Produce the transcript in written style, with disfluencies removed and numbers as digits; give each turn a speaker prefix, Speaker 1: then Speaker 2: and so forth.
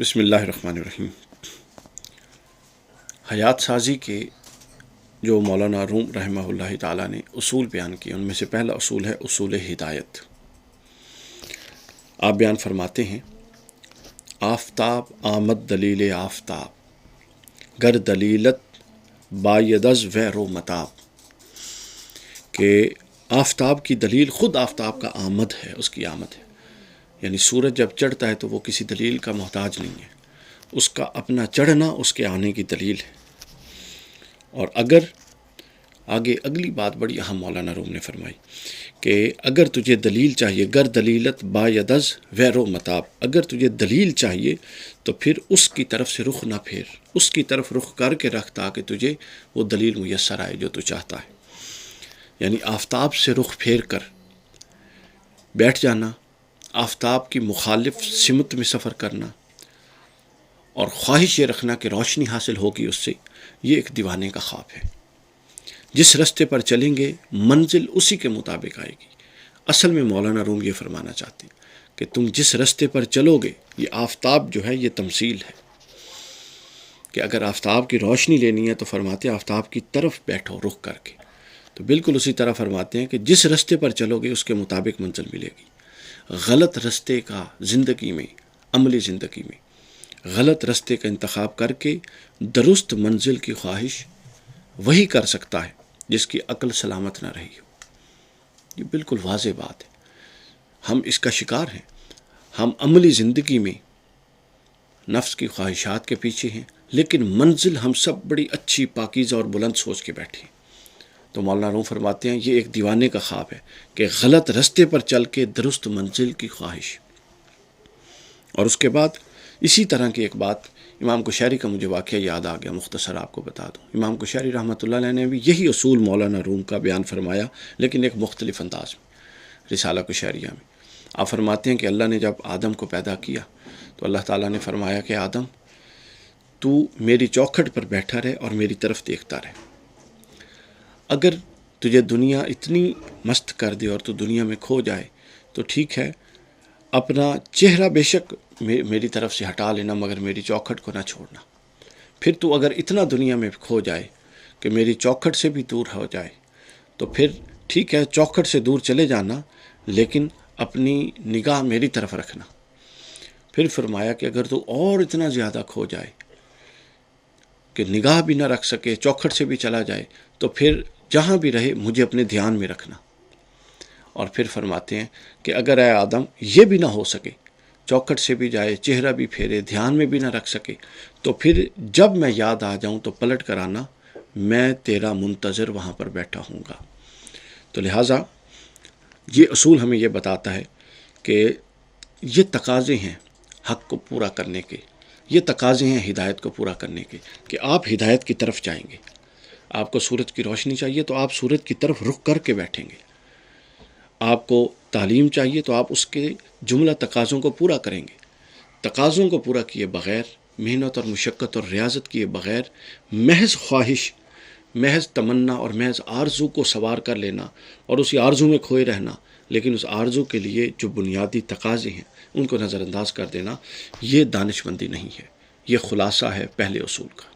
Speaker 1: بسم اللہ الرحمن الرحیم۔ حیات سازی کے جو مولانا روم رحمہ اللہ تعالیٰ نے اصول بیان کیے، ان میں سے پہلا اصول ہے اصول ہدایت۔ آپ بیان فرماتے ہیں، آفتاب آمد دلیل آفتاب، گر دلیلت بایدز و متاب، کہ آفتاب کی دلیل خود آفتاب کا آمد ہے، اس کی آمد ہے، یعنی سورج جب چڑھتا ہے تو وہ کسی دلیل کا محتاج نہیں ہے، اس کا اپنا چڑھنا اس کے آنے کی دلیل ہے۔ اور اگر آگے اگلی بات بڑی اہم مولانا روم نے فرمائی کہ اگر تجھے دلیل چاہیے، گر دلیلت بایدز و متاب، اگر تجھے دلیل چاہیے تو پھر اس کی طرف سے رخ نہ پھیر، اس کی طرف رخ کر کے رکھ تاکہ تجھے وہ دلیل میسر آئے جو تو چاہتا ہے۔ یعنی آفتاب سے رخ پھیر کر بیٹھ جانا، آفتاب کی مخالف سمت میں سفر کرنا اور خواہش یہ رکھنا کہ روشنی حاصل ہوگی اس سے، یہ ایک دیوانے کا خواب ہے۔ جس رستے پر چلیں گے منزل اسی کے مطابق آئے گی۔ اصل میں مولانا روم یہ فرمانا چاہتے ہیں کہ تم جس رستے پر چلو گے، یہ آفتاب جو ہے یہ تمثیل ہے کہ اگر آفتاب کی روشنی لینی ہے تو فرماتے ہیں آفتاب کی طرف بیٹھو رخ کر کے، تو بالکل اسی طرح فرماتے ہیں کہ جس رستے پر چلو گے اس کے مطابق منزل ملے گی۔ غلط رستے کا زندگی میں، عملی زندگی میں غلط رستے کا انتخاب کر کے درست منزل کی خواہش وہی کر سکتا ہے جس کی عقل سلامت نہ رہی ہو۔ یہ بالکل واضح بات ہے، ہم اس کا شکار ہیں۔ ہم عملی زندگی میں نفس کی خواہشات کے پیچھے ہیں، لیکن منزل ہم سب بڑی اچھی پاکیزہ اور بلند سوچ کے بیٹھے ہیں۔ تو مولانا روم فرماتے ہیں یہ ایک دیوانے کا خواب ہے کہ غلط رستے پر چل کے درست منزل کی خواہش۔ اور اس کے بعد اسی طرح کی ایک بات امام قشیری کا مجھے واقعہ یاد آ گیا، مختصر آپ کو بتا دوں۔ امام قشیری رحمۃ اللہ علیہ نے بھی یہی اصول مولانا روم کا بیان فرمایا، لیکن ایک مختلف انداز میں، رسالہ قشیریہ میں۔ آپ فرماتے ہیں کہ اللہ نے جب آدم کو پیدا کیا تو اللہ تعالیٰ نے فرمایا کہ آدم تو میری چوکھٹ پر بیٹھا رہے اور میری طرف دیکھتا رہے۔ اگر تجھے دنیا اتنی مست کر دے اور تو دنیا میں کھو جائے تو ٹھیک ہے، اپنا چہرہ بے شک میری طرف سے ہٹا لینا، مگر میری چوکھٹ کو نہ چھوڑنا۔ پھر تو اگر اتنا دنیا میں کھو جائے کہ میری چوکھٹ سے بھی دور ہو جائے تو پھر ٹھیک ہے، چوکھٹ سے دور چلے جانا، لیکن اپنی نگاہ میری طرف رکھنا۔ پھر فرمایا کہ اگر تو اور اتنا زیادہ کھو جائے کہ نگاہ بھی نہ رکھ سکے، چوکھٹ سے بھی چلا جائے، تو پھر جہاں بھی رہے مجھے اپنے دھیان میں رکھنا۔ اور پھر فرماتے ہیں کہ اگر اے آدم یہ بھی نہ ہو سکے، چوکھٹ سے بھی جائے، چہرہ بھی پھیرے، دھیان میں بھی نہ رکھ سکے، تو پھر جب میں یاد آ جاؤں تو پلٹ کر آنا، میں تیرا منتظر وہاں پر بیٹھا ہوں گا۔ تو لہٰذا یہ اصول ہمیں یہ بتاتا ہے کہ یہ تقاضے ہیں حق کو پورا کرنے کے، یہ تقاضے ہیں ہدایت کو پورا کرنے کے، کہ آپ ہدایت کی طرف جائیں گے۔ آپ کو سورج کی روشنی چاہیے تو آپ سورج کی طرف رخ کر کے بیٹھیں گے۔ آپ کو تعلیم چاہیے تو آپ اس کے جملہ تقاضوں کو پورا کریں گے۔ تقاضوں کو پورا کیے بغیر، محنت اور مشقت اور ریاضت کیے بغیر، محض خواہش، محض تمنا اور محض آرزو کو سوار کر لینا اور اسی آرزو میں کھوئے رہنا، لیکن اس آرزو کے لیے جو بنیادی تقاضے ہیں ان کو نظر انداز کر دینا، یہ دانش مندی نہیں ہے، یہ خلاصہ ہے پہلے اصول کا۔